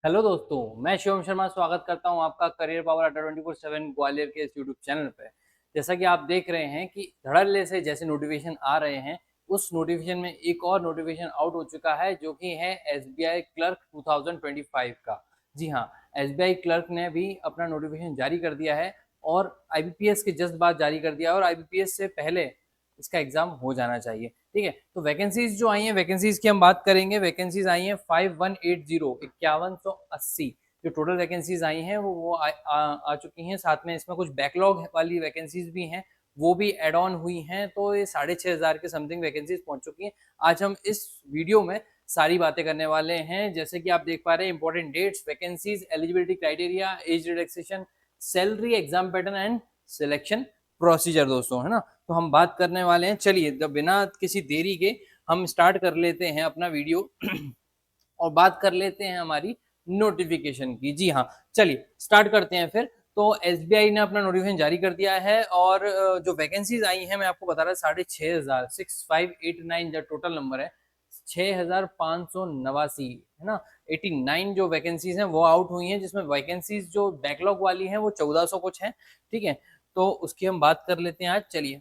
Hello दोस्तों, मैं शिवम शर्मा स्वागत करता हूं आपका करियर पावर अड्डा 24/7 ग्वालियर के इस यूट्यूब चैनल पे। जैसा कि आप देख रहे हैं कि धड़ल्ले से जैसे नोटिफिकेशन आ रहे हैं, उस नोटिफिकेशन में एक और नोटिफिकेशन आउट हो चुका है जो कि है एसबीआई क्लर्क 2025 का। जी हाँ, एसबीआई क्लर्क ने भी अपना नोटिफिकेशन जारी कर दिया है और आईबीपीएस के जस्ट बाद जारी कर दिया और आईबीपीएस से पहले इसका एग्जाम हो जाना चाहिए। ठीक है, तो वैकेंसीज जो आई हैं, वैकेंसीज की हम बात करेंगे। वैकेंसीज आई हैं 5180 जो टोटल वैकेंसीज आई हैं वो आ चुकी हैं। साथ में इसमें कुछ बैकलॉग वाली वैकेंसीज भी हैं, वो भी एड ऑन हुई हैं, तो ये 6500 के समथिंग वैकेंसीज पहुंच चुकी हैं। आज हम इस वीडियो में सारी बातें करने वाले हैं। जैसे कि आप देख पा रहे हैं, important dates, vacancies, eligibility criteria, age relaxation, salary, exam pattern and selection procedure दोस्तों, है ना। तो हम बात करने वाले हैं। चलिए, तो बिना किसी देरी के हम स्टार्ट कर लेते हैं अपना वीडियो और बात कर लेते हैं हमारी नोटिफिकेशन की। जी हाँ, चलिए स्टार्ट करते हैं फिर। तो एसबीआई ने अपना नोटिफिकेशन जारी कर दिया है और जो वैकेंसीज आई हैं मैं आपको बता रहा, 6500, 6589 जो टोटल नंबर है, 6589, है ना। 89 जो वैकेंसीज हैं वो आउट हुई हैं, जिसमें वैकेंसीज जो बैकलॉग वाली हैं वो 1400 कुछ हैं। ठीक है, तो उसकी हम बात कर लेते हैं आज। चलिए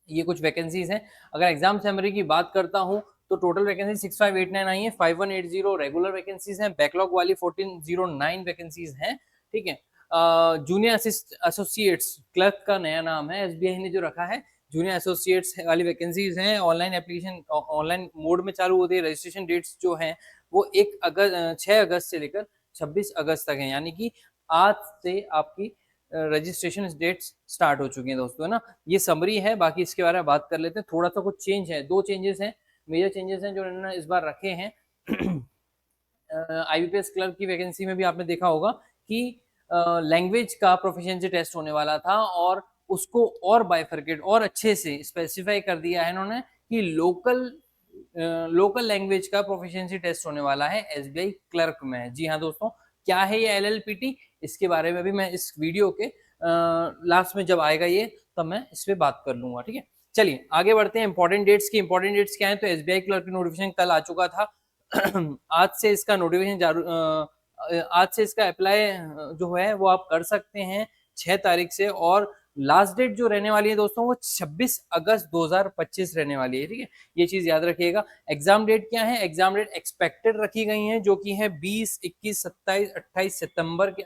ये कुछ वैकेंसीज हैं। अगर एग्जाम समरी की बात करता हूं तो टोटल वैकेंसी 6589 आई है, 5180 रेगुलर वैकेंसीज हैं, बैकलॉग वाली 1409 वैकेंसीज हैं। ठीक है, जूनियर एसोसिएट्स क्लर्क का नया नाम है, एसबीआई ने जो रखा है। जूनियर एसोसिएट्स वाली वैकेंसीज हैं, ऑनलाइन एप्लीकेशन ऑनलाइन मोड में चालू होती है। रजिस्ट्रेशन डेट्स जो हैं वो 6 अगस्त से लेकर 26 अगस्त तक है, यानी कि आज से आपकी रजिस्ट्रेशन डेट्स स्टार्ट हो चुकी हैं दोस्तों, है ना। ये समरी है, बाकी इसके बारे में बात कर लेते हैं। थोड़ा सा कुछ चेंज है, दो चेंजेस हैं, मेजर चेंजेस हैं जो इन्होंने इस बार रखे हैं। आईबीपीएस क्लर्क की वैकेंसी में भी आपने देखा होगा कि लैंग्वेज का प्रोफिशिएंसी टेस्ट होने वाला था और उसको और बाइफरकेट और अच्छे से स्पेसिफाई कर दिया है इन्होंने कि लोकल लैंग्वेज का प्रोफिशिएंसी टेस्ट होने वाला है एसबीआई क्लर्क में। जी हाँ दोस्तों, क्या है ये एलएलपीटी, इसके बारे में भी मैं इस वीडियो के लास्ट में जब आएगा ये, तब मैं इस पे बात कर लूंगा। ठीक है, चलिए आगे बढ़ते हैं। इंपॉर्टेंट डेट्स की, इंपॉर्टेंट डेट्स क्या है, तो एसबीआई क्लर्क की नोटिफिकेशन कल आ चुका था। आज से इसका नोटिफिकेशन आज से इसका अप्लाई जो है वो आप कर सकते हैं 6 तारीख से, और लास्ट डेट जो रहने वाली है दोस्तों वो 26 अगस्त 2025 रहने वाली है। ठीक है, ये चीज याद रखिएगा। एग्जाम डेट क्या है, एग्जाम डेट एक्सपेक्टेड रखी गई है, जो कि है 20, 21, 27, 28 सितंबर के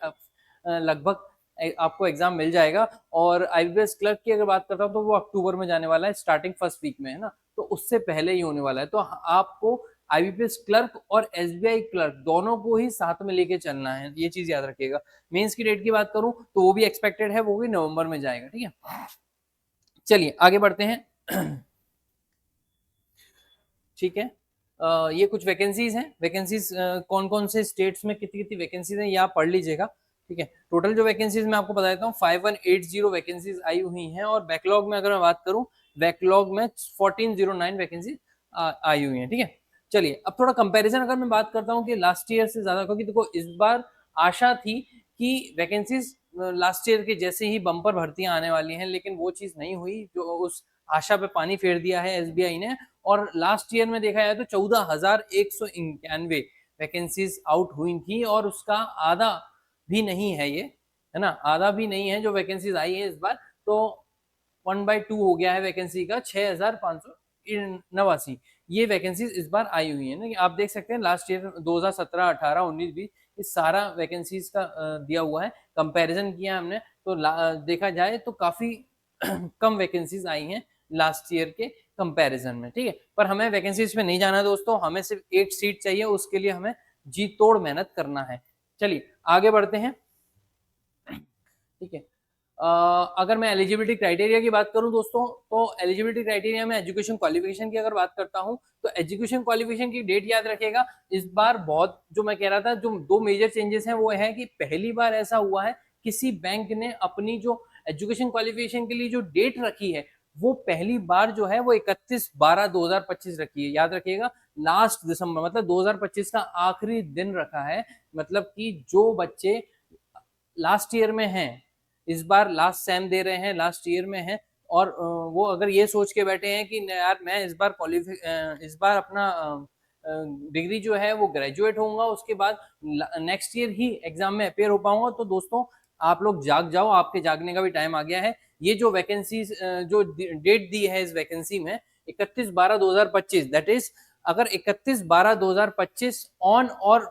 लगभग आपको एग्जाम मिल जाएगा। और आईबीएस क्लर्क की अगर बात करता हूँ तो वो अक्टूबर में जाने वाला है, स्टार्टिंग फर्स्ट वीक में, है ना। तो उससे पहले ही होने वाला है। तो आपको आईबीपीएस क्लर्क और एसबीआई क्लर्क दोनों को ही साथ में लेके चलना है, ये चीज याद रखिएगा। मेंस की डेट की बात करूं तो वो भी एक्सपेक्टेड है, वो भी नवंबर में जाएगा। ठीक है, चलिए आगे बढ़ते हैं। ठीक है, ये कुछ वैकेंसीज हैं। वैकेंसीज कौन कौन से स्टेट्स में कितनी कितनी वैकेंसीज हैं ये आप पढ़ लीजिएगा। ठीक है, टोटल जो वैकेंसीज मैं आपको बता देता हूँ, 5180 वैकेंसीज आई हुई हैं। और बैकलॉग में अगर मैं बात करूँ, बैकलॉग में 1409 वैकेंसी आई हुई हैं। ठीक है, चलिए अब थोड़ा कंपैरिजन अगर मैं बात करता हूँ कि लास्ट ईयर से ज्यादा, क्योंकि देखो इस बार आशा थी कि वैकेंसीज लास्ट ईयर के जैसे ही बम्पर भर्तियां आने वाली हैं, लेकिन वो चीज नहीं हुई। जो उस आशा पे पानी फेर दिया है एसबीआई ने। और लास्ट ईयर में देखा जाए तो 14,191 वैकेंसीज आउट हुई थी, और उसका आधा भी नहीं है ये, है ना, आधा भी नहीं है जो वैकेंसीज आई है इस बार। तो 1/2 हो गया है वैकेंसी का, 6589 ये वैकेंसीज इस बार आई हुई है ना। आप देख सकते हैं लास्ट ईयर 2017, 18, 19, 20 इस सारा वैकेंसीज का दिया हुआ है। कंपैरिजन किया हमने तो देखा जाए तो काफी कम वैकेंसीज आई हैं लास्ट ईयर के कंपैरिजन में। ठीक है, पर हमें वैकेंसीज पे नहीं जाना दोस्तों, हमें सिर्फ 8 सीट चाहिए, उसके लिए हमें जी तोड़ मेहनत करना है। चलिए आगे बढ़ते हैं। ठीक है, अगर मैं एलिजिबिलिटी क्राइटेरिया की बात करूं दोस्तों, तो एलिजिबिलिटी क्राइटेरिया में एजुकेशन क्वालिफिकेशन की अगर बात करता हूं तो एजुकेशन क्वालिफिकेशन की डेट याद रखिएगा। इस बार बहुत जो मैं कह रहा था, जो दो मेजर चेंजेस हैं वो है कि पहली बार ऐसा हुआ है किसी बैंक ने अपनी जो एजुकेशन क्वालिफिकेशन के लिए जो डेट रखी है वो पहली बार जो है वो 31/12/2025 रखी है। याद रखिएगा, लास्ट दिसंबर, मतलब 2025 का आखिरी दिन रखा है। मतलब कि जो बच्चे लास्ट ईयर में हैं, इस बार लास्ट सेम दे रहे हैं, लास्ट ईयर में हैं, और वो अगर ये सोच के बैठे हैं कि यार मैं इस बार अपना डिग्री जो है वो ग्रेजुएट होऊंगा, उसके बाद नेक्स्ट ईयर ही एग्जाम में अपेयर हो पाऊंगा। तो दोस्तों आप लोग जाग जाओ, आपके जागने का भी टाइम आ गया है। ये जो वैकेंसी जो डेट दी है इस वैकेंसी में 31/12/2025, दैट इज अगर 31/12/2025 ऑन और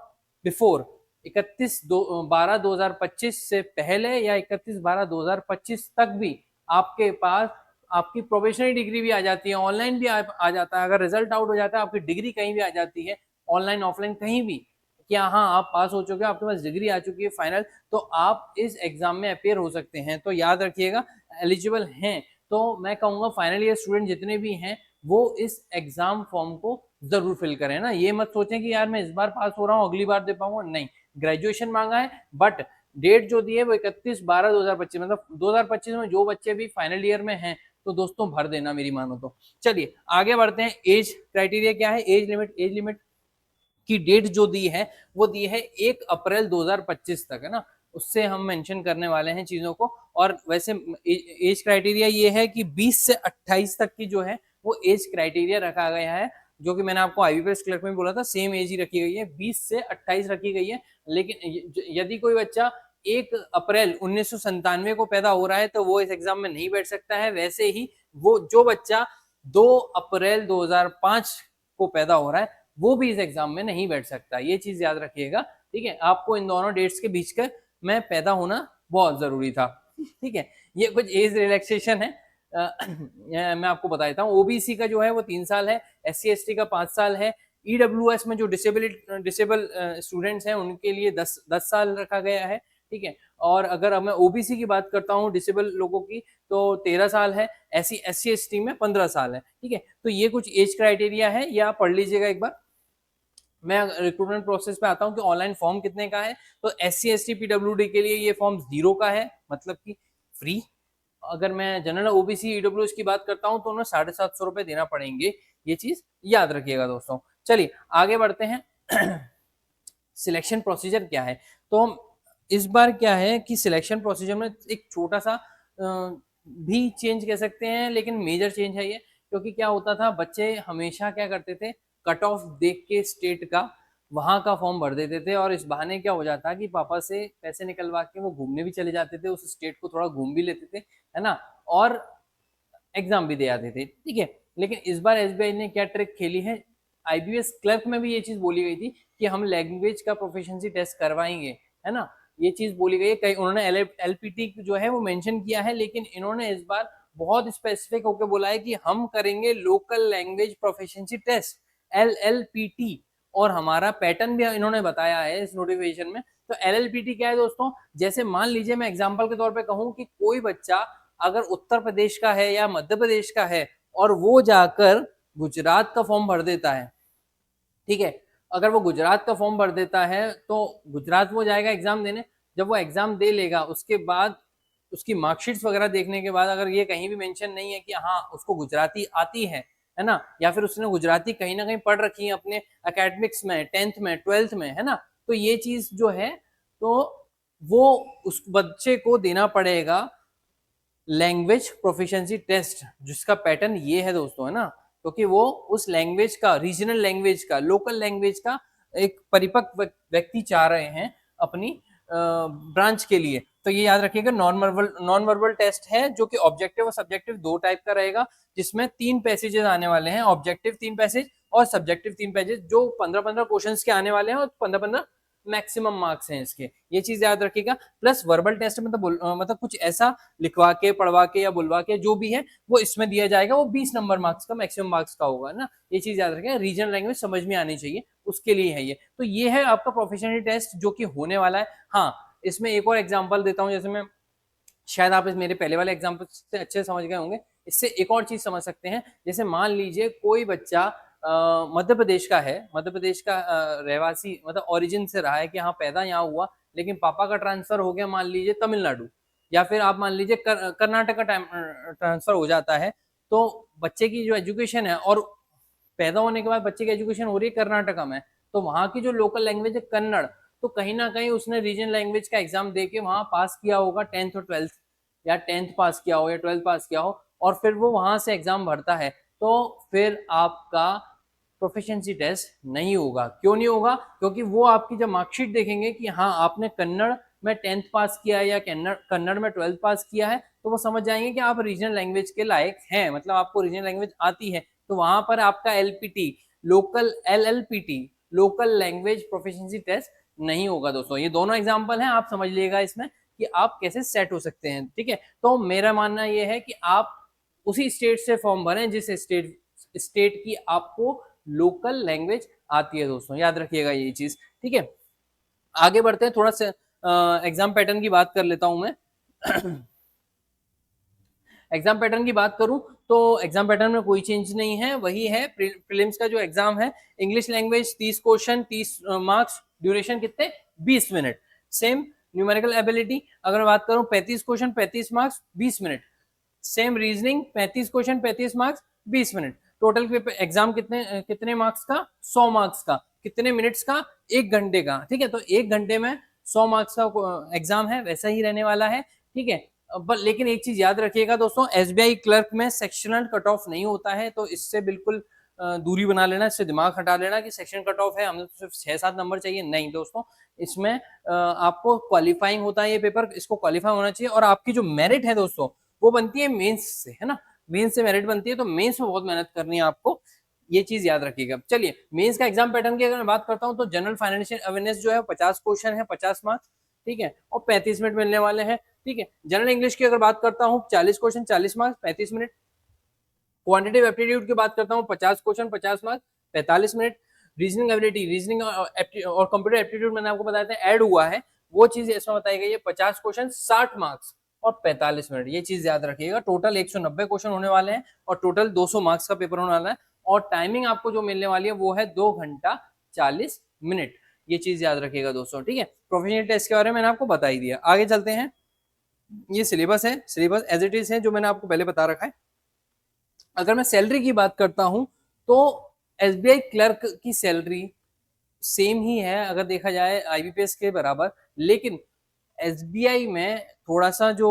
बिफोर 31/12/2025 से पहले या 31/12/2025 तक भी आपके पास आपकी प्रोफेशनल डिग्री भी आ जाती है, ऑनलाइन भी आ जाता है। अगर रिजल्ट आउट हो जाता है, आपकी डिग्री कहीं भी आ जाती है, ऑनलाइन ऑफलाइन कहीं भी, कि हाँ आप पास हो चुके हो, आपके पास डिग्री आ चुकी है फाइनल, तो आप इस एग्जाम में अपेयर हो सकते हैं। तो याद रखिएगा, एलिजिबल हैं तो मैं कहूंगा फाइनल ईयर स्टूडेंट जितने भी हैं वो इस एग्जाम फॉर्म को जरूर फिल करें ना। ये मत सोचें कि यार मैं इस बार पास हो रहा हूँ अगली बार दे पाऊंगा, नहीं, ग्रेजुएशन मांगा है, बट डेट जो दी है वो 31/12/2025, मतलब 2025 में जो बच्चे भी फाइनल ईयर में हैं तो दोस्तों भर देना मेरी मानो तो। चलिए आगे बढ़ते हैं। एज क्राइटेरिया क्या है, एज लिमिट की डेट जो दी है वो दी है 1 अप्रैल 2025 तक, है ना, उससे हम मेंशन करने वाले हैं चीजों को। और वैसे एज क्राइटेरिया ये है कि 20 से 28 तक की जो है वो एज क्राइटेरिया रखा गया है, जो कि मैंने आपको आईबीपीएस क्लर्क में बोला था, सेम एज ही रखी गई है, 20 से 28 रखी गई है। लेकिन यदि कोई बच्चा 1 अप्रैल 1997 को पैदा हो रहा है तो वो इस एग्जाम में नहीं बैठ सकता है। वैसे ही वो जो बच्चा 2 अप्रैल 2005 को पैदा हो रहा है वो भी इस एग्जाम में नहीं बैठ सकता, ये चीज याद रखिएगा। ठीक है, आपको इन दोनों डेट्स के बीच का में पैदा होना बहुत जरूरी था। ठीक है, ये कुछ एज रिलैक्सेशन है। मैं आपको बता देता हूँ, ओबीसी का जो है वो 3 साल है, SC ST का 5 साल है, ईडब्ल्यूएस में जो डिसेबल स्टूडेंट्स हैं उनके लिए 10 साल रखा गया है। ठीक है, और अगर मैं ओबीसी की बात करता हूँ डिसेबल लोगों की तो 13 साल है, SC ST में 15 साल है। ठीक है, तो ये कुछ एज क्राइटेरिया है, ये आप पढ़ लीजिएगा एक बार। मैं रिक्रूटमेंट प्रोसेस पे आता हूँ कि ऑनलाइन फॉर्म कितने का है। तो SC ST PWD के लिए ये फॉर्म 0 का है, मतलब कि फ्री। अगर मैं जनरल OBC EWS की बात करता हूँ तो उन्हें 750 रुपए देना पड़ेंगे, ये चीज याद रखिएगा दोस्तों। चलिए आगे बढ़ते हैं। सिलेक्शन प्रोसीजर क्या है, तो इस बार क्या है कि सिलेक्शन प्रोसीजर में एक छोटा सा भी चेंज कह सकते हैं, लेकिन मेजर चेंज है ये। क्योंकि क्या होता था, बच्चे हमेशा क्या करते थे, कट ऑफ देख के स्टेट का वहां का फॉर्म भर देते थे, और इस बहाने क्या हो जाता कि पापा से पैसे निकलवा के वो घूमने भी चले जाते थे, उस स्टेट को थोड़ा घूम भी लेते थे, है ना, और एग्जाम भी दे आते थे। ठीक है, लेकिन इस बार एसबीआई ने क्या ट्रिक खेली है, आईबीएस क्लर्क में भी ये चीज बोली गई थी कि हम लैंग्वेज का प्रोफिशिएंसी टेस्ट करवाएंगे, है ना, ये चीज बोली गई है। कई उन्होंने एलपीटी जो है वो मेंशन किया है, लेकिन इन्होंने इस बार बहुत स्पेसिफिक होकर बोला है कि हम करेंगे local language proficiency test, LLPT, और हमारा पैटर्न भी इन्होंने बताया है इस नोटिफिकेशन में। तो LLPT क्या है दोस्तों, जैसे मान लीजिए मैं एग्जांपल के तौर पे कहूं कि कोई बच्चा अगर उत्तर प्रदेश का है या मध्य प्रदेश का है और वो जाकर गुजरात का फॉर्म भर देता है, ठीक है, अगर वो गुजरात का फॉर्म भर देता है तो गुजरात वो जाएगा एग्जाम देने। जब वो एग्जाम दे लेगा उसके बाद उसकी मार्कशीट्स वगैरह देखने के बाद अगर ये कहीं भी मेंशन नहीं है कि हाँ उसको गुजराती आती है ना, या फिर उसने गुजराती कहीं ना कहीं पढ़ रखी है अपने एकेडमिक्स में, 10th में 12th में, है ना, तो ये चीज जो है तो वो उस बच्चे को देना पड़ेगा लैंग्वेज प्रोफिशिएंसी टेस्ट, जिसका पैटर्न ये है दोस्तों, है ना, क्योंकि वो उस लैंग्वेज का, रीजनल लैंग्वेज का, लोकल लैंग्वेज का एक परिपक्व व्यक्ति चाह रहे हैं अपनी ब्रांच के लिए। तो ये याद रखिएगा, नॉन वर्बल टेस्ट है जो कि ऑब्जेक्टिव और सब्जेक्टिव 2 टाइप का रहेगा, जिसमें 3 पैसेजेस आने वाले हैं, ऑब्जेक्टिव 3 पैसेज और सब्जेक्टिव 3 पैसेज, जो 15-15 क्वेश्चंस के आने वाले हैं और 15-15 मैक्सिमम मार्क्स हैं इसके, ये चीज याद रखिएगा। प्लस वर्बल टेस्ट मतलब कुछ ऐसा लिखवा के, पढ़वा के या बुलवा के जो भी है वो इसमें दिया जाएगा, वो 20 नंबर मार्क्स का, मैक्सिमम मार्क्स का होगा ना, ये चीज याद रखिएगा। रीजनल लैंग्वेज समझ में आनी चाहिए, उसके लिए है ये। तो ये है आपका प्रोफेशनल टेस्ट जो कि होने वाला है। हाँ, इसमें एक और एग्जाम्पल देता हूँ, जैसे मैं, शायद आप इस मेरे पहले वाले एग्जाम्पल से अच्छे समझ गए होंगे, इससे एक और चीज समझ सकते हैं। जैसे मान लीजिए कोई बच्चा मध्य प्रदेश का है, मध्य प्रदेश का रहवासी, मतलब ओरिजिन से रहा है कि हाँ पैदा यहाँ हुआ, लेकिन पापा का ट्रांसफर हो गया मान लीजिए तमिलनाडु, या फिर आप मान लीजिए कर्नाटक का ट्रांसफर हो जाता है, तो बच्चे की जो एजुकेशन है, और पैदा होने के बाद बच्चे की एजुकेशन हो रही है कर्नाटका में, तो वहां की जो लोकल लैंग्वेज है कन्नड़, तो कहीं ना कहीं उसने रीजन लैंग्वेज का एग्जाम दे के वहां पास किया होगा 10th और 12th, या 10th पास किया हो या 12th पास किया हो, और फिर वो वहां से एग्जाम भरता है, तो फिर आपका प्रोफिशिएंसी टेस्ट नहीं होगा। क्यों नहीं होगा? क्योंकि वो आपकी जब मार्कशीट देखेंगे कि हाँ आपने कन्नड़ में 10th पास किया है या कन्नड़ में 12th पास किया है, तो वो समझ जाएंगे कि आप रीजनल लैंग्वेज के लायक हैं, मतलब आपको रीजनल लैंग्वेज आती है। तो वहां पर आपका LPT, local LLPT, local language proficiency test नहीं होगा दोस्तों। ये दोनों एग्जाम्पल हैं, आप समझ लीजिएगा इसमें कि आप कैसे सेट हो सकते हैं। ठीक है, तो मेरा मानना यह है कि आप उसी स्टेट से फॉर्म भरें जिस स्टेट की आपको लोकल लैंग्वेज आती है दोस्तों, याद रखिएगा ये चीज। ठीक है, आगे बढ़ते हैं, थोड़ा सा एग्जाम पैटर्न की बात कर लेता हूं मैं। एग्जाम पैटर्न की बात करूं तो एग्जाम पैटर्न में कोई चेंज नहीं है, वही है। प्रीलिम्स का जो एग्जाम है, English language 30 question 30 marks, duration कितने 20 मिनट। सेम न्यूमेरिकल एबिलिटी अगर मैं बात करूं 35 question 35 marks 20 minute. Same reasoning 35 question 35 marks 20 minute. Total exam कितने मार्क्स का 100 मार्क्स का, कितने मिनट्स का 1 घंटे का। ठीक है, तो 1 घंटे में 100 मार्क्स का एग्जाम है, वैसा ही रहने वाला है। ठीक है, लेकिन एक चीज याद रखिएगा दोस्तों, एसबीआई क्लर्क में सेक्शनल कट ऑफ नहीं होता है, तो इससे बिल्कुल दूरी बना लेना, इससे दिमाग हटा लेना कि सेक्शन कट ऑफ है, हमें तो सिर्फ 6-7 नंबर चाहिए। नहीं दोस्तों, इसमें आपको क्वालिफाइंग होता है ये पेपर, इसको क्वालिफाई होना चाहिए। और आपकी जो मेरिट है दोस्तों वो बनती है मेंस से, है ना, मेंस से मेरिट बनती है, तो मेंस में बहुत मेहनत करनी है आपको, ये चीज याद रखिएगा। चलिए, मेंस का एग्जाम पैटर्न की अगर मैं बात करता हूं तो जनरल फाइनेंशियल अवेयरनेस जो है 50 क्वेश्चन है, 50 मार्क्स। ठीक है, और 35 मिनट मिलने वाले हैं। ठीक है, जनरल इंग्लिश की अगर बात करता हूँ 40 question 40 marks 35 minute. Quantitative aptitude की बात करता हूँ 50 question 50 marks 45 minute. Reasoning ability, reasoning और कंप्यूटर एप्टीट्यूड मैंने आपको बताया था ऐड हुआ है, वो चीज इसमें बताई गई है। 50 क्वेश्चन 60 मार्क्स और 45 मिनट, ये चीज याद रखिएगा। टोटल 190 क्वेश्चन होने वाले हैं और टोटल 200 मार्क्स का पेपर होने वाला है। और टाइमिंग आपको जो मिलने वाली है वो है 2 घंटा 40 मिनट, ये चीज याद रखिएगा दोस्तों। ठीक है, प्रोफेशनल टेस्ट के बारे में मैंने आपको बता ही दिया। आगे चलते हैं, ये सिलेबस है, सिलेबस एज इट इज है जो मैंने आपको पहले बता रखा है। अगर मैं सैलरी की बात करता हूं तो एसबीआई क्लर्क की सैलरी सेम ही है अगर देखा जाए आईबीपीएस के बराबर, लेकिन एसबीआई में थोड़ा सा जो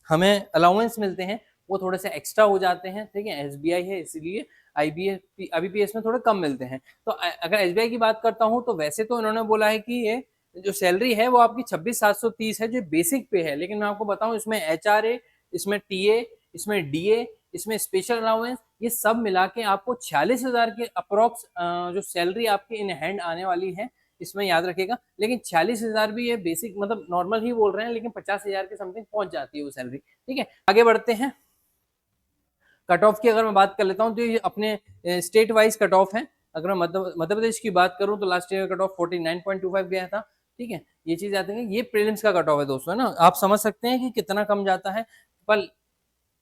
हमें अलाउंस मिलते हैं वो थोड़े से एक्स्ट्रा हो जाते हैं। ठीक है, एसबीआई है इसीलिए आईबीपीएस में थोड़े कम मिलते हैं। तो अगर एसबीआई की बात करता हूं तो वैसे तो इन्होंने बोला है कि ये जो सैलरी है वो आपकी 26,730 है जो बेसिक पे है, लेकिन मैं आपको बताऊं इसमें एचआरए, इसमें टीए, इसमें डीए, इसमें स्पेशल अलाउंस, ये सब मिला के आपको 46,000 के अप्रोक्स जो सैलरी आपकी इन हैंड आने वाली है, इसमें याद रखिएगा। लेकिन 46,000 भी ये बेसिक मतलब नॉर्मल ही बोल रहे हैं, लेकिन 50,000 के समथिंग पहुंच जाती है वो सैलरी। ठीक है, आगे बढ़ते हैं। कट ऑफ की अगर मैं बात कर लेता हूँ तो ये अपने स्टेट वाइज कट ऑफ है। अगर मैं मध्य प्रदेश की बात करूँ तो लास्ट ईयर कट ऑफ 49.25 गया था। ठीक है, ये चीज आती है, ये प्रीलिम्स का कट ऑफ है दोस्तों, है ना। आप समझ सकते हैं कि कितना कम जाता है, पर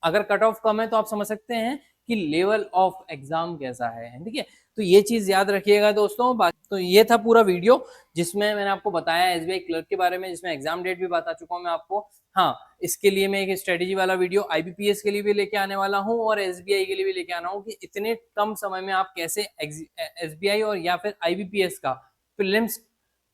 अगर कट ऑफ कम है तो आप समझ सकते हैं कि लेवल ऑफ एग्जाम कैसा है। ठीक है, तो ये चीज याद रखिएगा दोस्तों। तो ये था पूरा वीडियो जिसमें मैंने आपको बताया एसबीआई क्लर्क के बारे में, जिसमें एग्जाम डेट भी बता चुका हूं मैं आपको। हाँ, इसके लिए मैं एक स्ट्रेटेजी वाला वीडियो आईबीपीएस के लिए भी लेके आने वाला हूं और एसबीआई के लिए भी लेके आना हूं कि इतने कम समय में आप कैसे एसबीआई और या फिर आईबीपीएस का प्रीलिम्स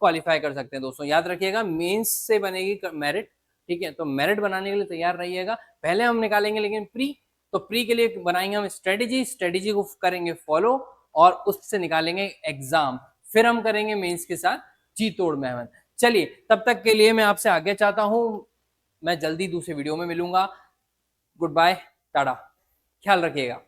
क्वालिफाई कर सकते हैं। दोस्तों याद रखिएगा, मेंस से बनेगी मेरिट। ठीक है, तो मेरिट बनाने के लिए तैयार रहिएगा। पहले हम निकालेंगे लेकिन प्री, तो प्री के लिए बनाएंगे हम स्ट्रेटेजी को करेंगे फॉलो और उससे निकालेंगे एग्जाम, फिर हम करेंगे मेंस के साथ जी तोड़ मेहनत। चलिए, तब तक के लिए मैं आपसे आगे चाहता हूं, मैं जल्दी दूसरे वीडियो में मिलूंगा। गुड बाय, टाटा, ख्याल रखिएगा।